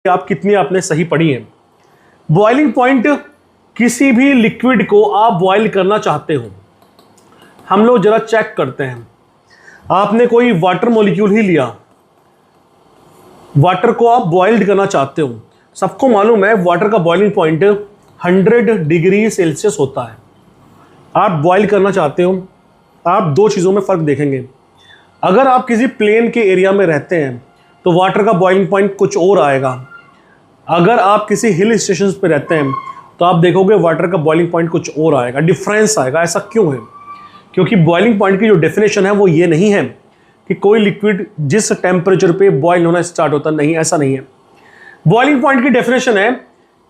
आप कितनी आपने सही पढ़ी है। बॉइलिंग पॉइंट, किसी भी लिक्विड को आप बॉयल करना चाहते हो, हम लोग जरा चेक करते हैं। आपने कोई वाटर मॉलिक्यूल ही लिया, वाटर को आप बॉइल्ड करना चाहते हो। सबको मालूम है वाटर का बॉइलिंग पॉइंट 100 डिग्री सेल्सियस होता है। आप बॉयल करना चाहते हो, आप दो चीज़ों में फ़र्क देखेंगे। अगर आप किसी प्लेन के एरिया में रहते हैं तो वाटर का बॉइलिंग पॉइंट कुछ और आएगा। अगर आप किसी हिल स्टेशन पे रहते हैं तो आप देखोगे वाटर का बॉइलिंग पॉइंट कुछ और आएगा, डिफरेंस आएगा। ऐसा क्यों है? क्योंकि बॉइलिंग पॉइंट की जो डेफिनेशन है वो ये नहीं है कि कोई लिक्विड जिस टेम्परेचर पे बॉयल होना स्टार्ट होता, नहीं, ऐसा नहीं है। बॉइलिंग पॉइंट की डेफिनेशन है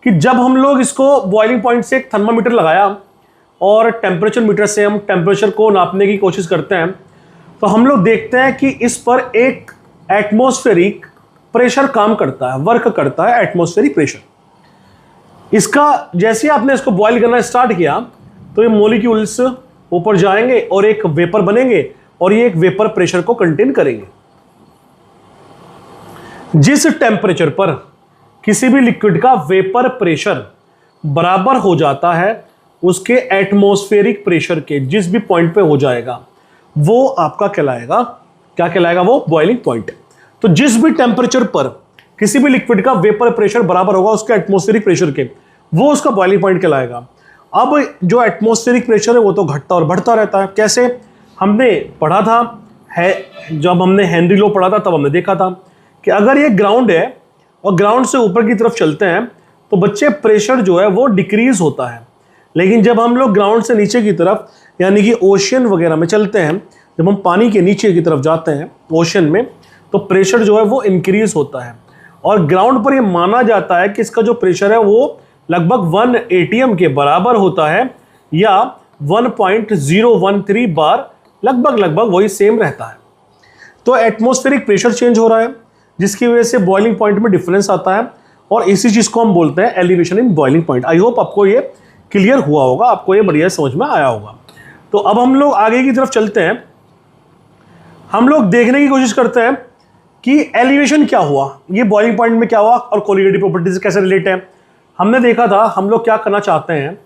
कि जब हम लोग इसको बॉइलिंग पॉइंट से एक थर्मामीटर लगाया और टेम्परेचर मीटर से हम टेम्परेचर को नापने की कोशिश करते हैं तो हम लोग देखते हैं कि इस पर एक एटमॉस्फेरिक प्रेशर काम करता है, वर्क करता है एटमॉस्फेरिक प्रेशर। इसका जैसे ही आपने इसको बॉयल करना स्टार्ट किया तो ये मॉलिक्यूल्स ऊपर जाएंगे और एक वेपर बनेंगे और ये एक वेपर प्रेशर को कंटेन करेंगे। जिस टेम्परेचर पर किसी भी लिक्विड का वेपर प्रेशर बराबर हो जाता है उसके एटमॉस्फेरिक प्रेशर के, जिस भी पॉइंट पे हो जाएगा वो आपका कहलाएगा, क्या कहलाएगा? वो बॉइलिंग पॉइंट। तो जिस भी टेम्परेचर पर किसी भी लिक्विड का वेपर प्रेशर बराबर होगा उसके एटमॉस्फेरिक प्रेशर के, वो उसका बॉइलिंग पॉइंट कहलाएगा। अब जो एटमॉस्फेरिक प्रेशर है वो तो घटता और बढ़ता रहता है। कैसे? हमने पढ़ा था है, जब हमने हेनरी लॉ पढ़ा था तब हमने देखा था कि अगर ये ग्राउंड है और ग्राउंड से ऊपर की तरफ चलते हैं तो बच्चे प्रेशर जो है वो डिक्रीज होता है। लेकिन जब हम लोग ग्राउंड से नीचे की तरफ यानी कि ओशियन वगैरह में चलते हैं, जब हम पानी के नीचे की तरफ जाते हैं ओशियन में, तो प्रेशर जो है वो इंक्रीज होता है। और ग्राउंड पर ये माना जाता है कि इसका जो प्रेशर है वो लगभग 1 atm के बराबर होता है या 1.013 बार, लगभग वही सेम रहता है। तो एटमॉस्फेरिक प्रेशर चेंज हो रहा है जिसकी वजह से बॉइलिंग पॉइंट में डिफरेंस आता है और इसी चीज़ को हम बोलते हैं elevation in boiling point. I hope आपको ये क्लियर हुआ होगा, आपको ये बढ़िया समझ में आया होगा। तो अब हम लोग आगे की तरफ चलते हैं। हम लोग देखने की कोशिश करते हैं कि एलिवेशन क्या हुआ, ये बॉइलिंग पॉइंट में क्या हुआ और कोलिगेटिव प्रॉपर्टी से कैसे रिलेट है। हमने देखा था हम लोग क्या करना चाहते हैं,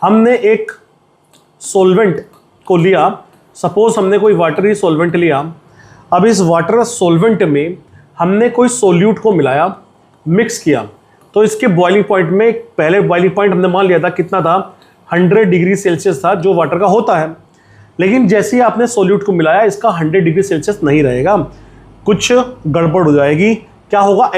हमने एक सॉल्वेंट को लिया, सपोज हमने कोई वाटरी सॉल्वेंट लिया। अब इस वाटर सॉल्वेंट में हमने कोई सोल्यूट को मिलाया, मिक्स किया, तो इसके बॉइलिंग पॉइंट में पहले बॉइलिंग पॉइंट हमने मान लिया था कितना था, 100 डिग्री सेल्सियस था जो वाटर का होता है। लेकिन जैसे ही आपने सोल्यूट को मिलाया इसका 100 डिग्री सेल्सियस नहीं रहेगा, कुछ गड़बड़ हो जाएगी। क्या होगा?